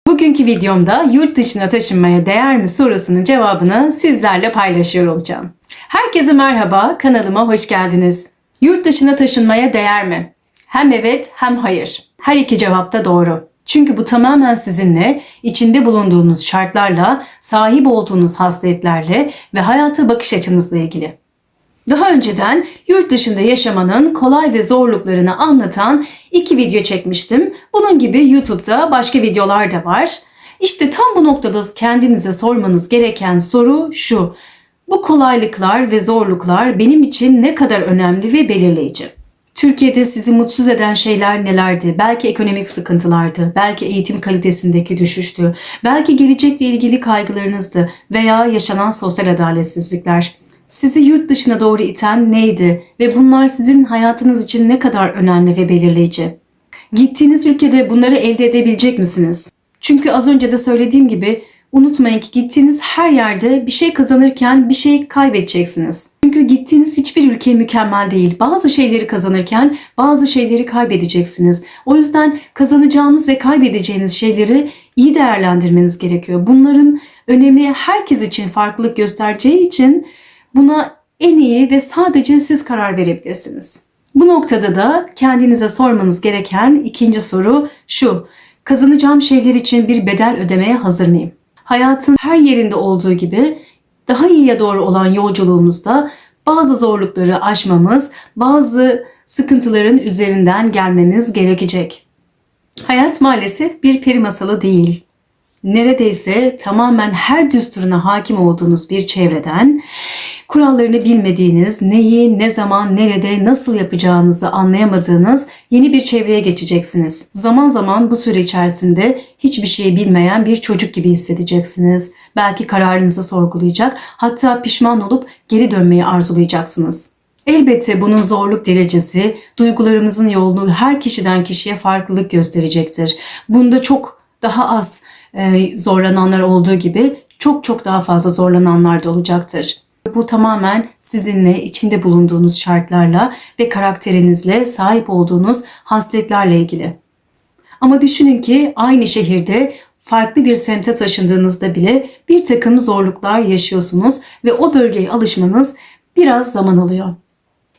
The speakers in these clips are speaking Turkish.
Bugünkü videomda yurt dışına taşınmaya değer mi sorusunun cevabını sizlerle paylaşıyor olacağım. Herkese merhaba, kanalıma hoş geldiniz. Yurt dışına taşınmaya değer mi? Hem evet hem hayır. Her iki cevap da doğru. Çünkü bu tamamen sizinle, içinde bulunduğunuz şartlarla, sahip olduğunuz hasletlerle ve hayata bakış açınızla ilgili. Daha önceden yurt dışında yaşamanın kolay ve zorluklarını anlatan 2 video çekmiştim. Bunun gibi YouTube'da başka videolar da var. İşte tam bu noktada kendinize sormanız gereken soru şu: bu kolaylıklar ve zorluklar benim için ne kadar önemli ve belirleyici? Türkiye'de sizi mutsuz eden şeyler nelerdi? Belki ekonomik sıkıntılardı, belki eğitim kalitesindeki düşüştü, belki gelecekle ilgili kaygılarınızdı veya yaşanan sosyal adaletsizlikler. Sizi yurt dışına doğru iten neydi ve bunlar sizin hayatınız için ne kadar önemli ve belirleyici? Gittiğiniz ülkede bunları elde edebilecek misiniz? Çünkü az önce de söylediğim gibi unutmayın ki gittiğiniz her yerde bir şey kazanırken bir şey kaybedeceksiniz. Çünkü gittiğiniz hiçbir ülke mükemmel değil. Bazı şeyleri kazanırken bazı şeyleri kaybedeceksiniz. O yüzden kazanacağınız ve kaybedeceğiniz şeyleri iyi değerlendirmeniz gerekiyor. Bunların önemi herkes için farklılık göstereceği için buna en iyi ve sadece siz karar verebilirsiniz. Bu noktada da kendinize sormanız gereken ikinci soru şu: kazanacağım şeyler için bir bedel ödemeye hazır mıyım? Hayatın her yerinde olduğu gibi daha iyiye doğru olan yolculuğumuzda bazı zorlukları aşmamız, bazı sıkıntıların üzerinden gelmemiz gerekecek. Hayat maalesef bir peri masalı değil. Neredeyse tamamen her düsturuna hakim olduğunuz bir çevreden, kurallarını bilmediğiniz, neyi, ne zaman, nerede, nasıl yapacağınızı anlayamadığınız yeni bir çevreye geçeceksiniz. Zaman zaman bu süre içerisinde hiçbir şey bilmeyen bir çocuk gibi hissedeceksiniz. Belki kararınızı sorgulayacak, hatta pişman olup geri dönmeyi arzulayacaksınız. Elbette bunun zorluk derecesi, duygularımızın yoğunluğu her kişiden kişiye farklılık gösterecektir. Bunda çok daha az zorlananlar olduğu gibi çok daha fazla zorlananlar da olacaktır. Bu tamamen sizinle, içinde bulunduğunuz şartlarla ve karakterinizle, sahip olduğunuz hasletlerle ilgili. Ama düşünün ki aynı şehirde farklı bir semte taşındığınızda bile bir takım zorluklar yaşıyorsunuz ve o bölgeye alışmanız biraz zaman alıyor.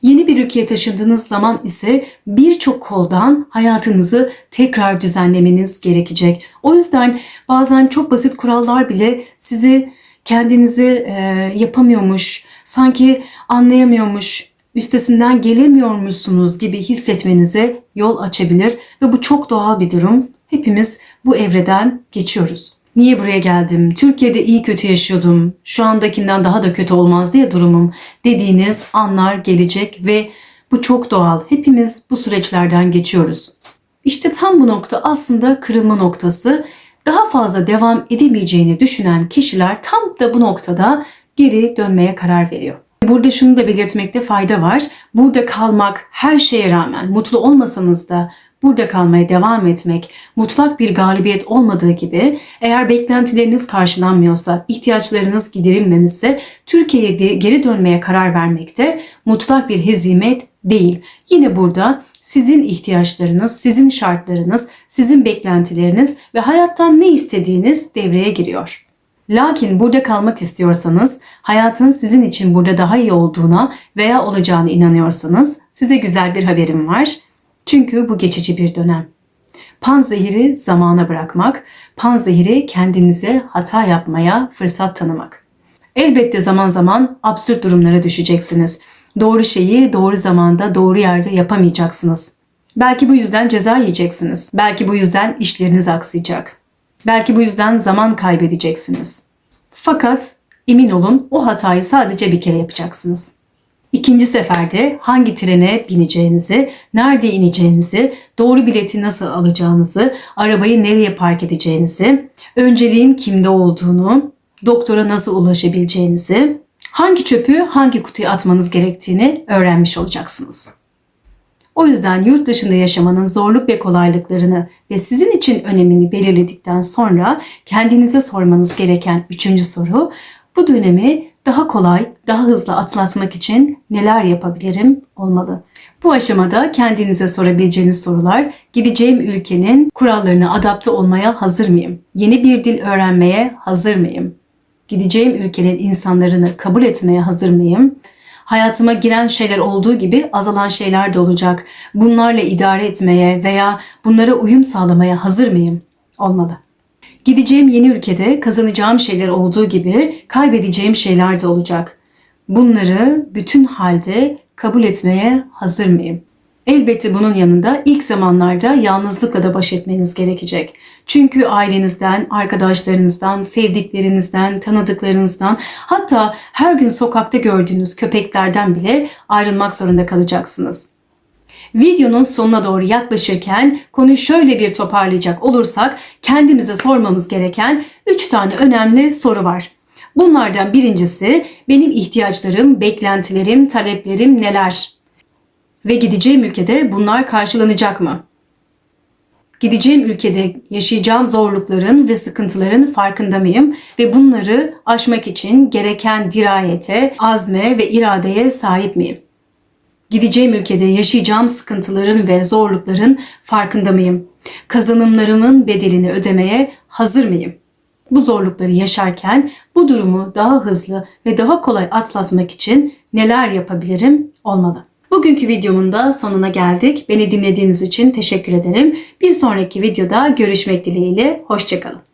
Yeni bir ülkeye taşındığınız zaman ise birçok koldan hayatınızı tekrar düzenlemeniz gerekecek. O yüzden bazen çok basit kurallar bile sizi kendinizi yapamıyormuş, sanki anlayamıyormuş, üstesinden gelemiyormuşsunuz gibi hissetmenize yol açabilir ve bu çok doğal bir durum. Hepimiz bu evreden geçiyoruz. Niye buraya geldim? Türkiye'de iyi kötü yaşıyordum. Şu andakinden daha da kötü olmaz diye durumum dediğiniz anlar gelecek ve bu çok doğal. Hepimiz bu süreçlerden geçiyoruz. İşte tam bu nokta aslında kırılma noktası. Daha fazla devam edemeyeceğini düşünen kişiler tam da bu noktada geri dönmeye karar veriyor. Burada şunu da belirtmekte fayda var. Burada kalmak her şeye rağmen mutlu olmasanız da burada kalmaya devam etmek mutlak bir galibiyet olmadığı gibi eğer beklentileriniz karşılanmıyorsa, ihtiyaçlarınız giderilmemişse Türkiye'ye geri dönmeye karar vermekte mutlak bir hezimet değil. Yine burada sizin ihtiyaçlarınız, sizin şartlarınız, sizin beklentileriniz ve hayattan ne istediğiniz devreye giriyor. Lakin burada kalmak istiyorsanız, hayatın sizin için burada daha iyi olduğuna veya olacağına inanıyorsanız size güzel bir haberim var. Çünkü bu geçici bir dönem. Panzehiri zamana bırakmak, panzehiri kendinize hata yapmaya fırsat tanımak. Elbette zaman zaman absürt durumlara düşeceksiniz. Doğru şeyi doğru zamanda, doğru yerde yapamayacaksınız. Belki bu yüzden ceza yiyeceksiniz. Belki bu yüzden işleriniz aksayacak. Belki bu yüzden zaman kaybedeceksiniz. Fakat emin olun o hatayı sadece bir kere yapacaksınız. İkinci seferde hangi trene bineceğinizi, nerede ineceğinizi, doğru bileti nasıl alacağınızı, arabayı nereye park edeceğinizi, önceliğin kimde olduğunu, doktora nasıl ulaşabileceğinizi, hangi çöpü hangi kutuya atmanız gerektiğini öğrenmiş olacaksınız. O yüzden yurt dışında yaşamanın zorluk ve kolaylıklarını ve sizin için önemini belirledikten sonra kendinize sormanız gereken üçüncü soru: bu dönemi daha kolay, daha hızlı atlatmak için neler yapabilirim olmalı. Bu aşamada kendinize sorabileceğiniz sorular: gideceğim ülkenin kurallarına adapte olmaya hazır mıyım? Yeni bir dil öğrenmeye hazır mıyım? Gideceğim ülkenin insanlarını kabul etmeye hazır mıyım? Hayatıma giren şeyler olduğu gibi azalan şeyler de olacak. Bunlarla idare etmeye veya bunlara uyum sağlamaya hazır mıyım? Olmalı. Gideceğim yeni ülkede kazanacağım şeyler olduğu gibi kaybedeceğim şeyler de olacak. Bunları bütün halde kabul etmeye hazır mıyım? Elbette bunun yanında ilk zamanlarda yalnızlıkla da baş etmeniz gerekecek. Çünkü ailenizden, arkadaşlarınızdan, sevdiklerinizden, tanıdıklarınızdan, hatta her gün sokakta gördüğünüz köpeklerden bile ayrılmak zorunda kalacaksınız. Videonun sonuna doğru yaklaşırken konuyu şöyle bir toparlayacak olursak kendimize sormamız gereken 3 tane önemli soru var. Bunlardan birincisi, benim ihtiyaçlarım, beklentilerim, taleplerim neler? Ve gideceğim ülkede bunlar karşılanacak mı? Gideceğim ülkede yaşayacağım zorlukların ve sıkıntıların farkında mıyım? Ve bunları aşmak için gereken dirayete, azme ve iradeye sahip miyim? Gideceğim ülkede yaşayacağım sıkıntıların ve zorlukların farkında mıyım? Kazanımlarımın bedelini ödemeye hazır mıyım? Bu zorlukları yaşarken bu durumu daha hızlı ve daha kolay atlatmak için neler yapabilirim? Olmalı. Bugünkü videomun da sonuna geldik. Beni dinlediğiniz için teşekkür ederim. Bir sonraki videoda görüşmek dileğiyle. Hoşça kalın.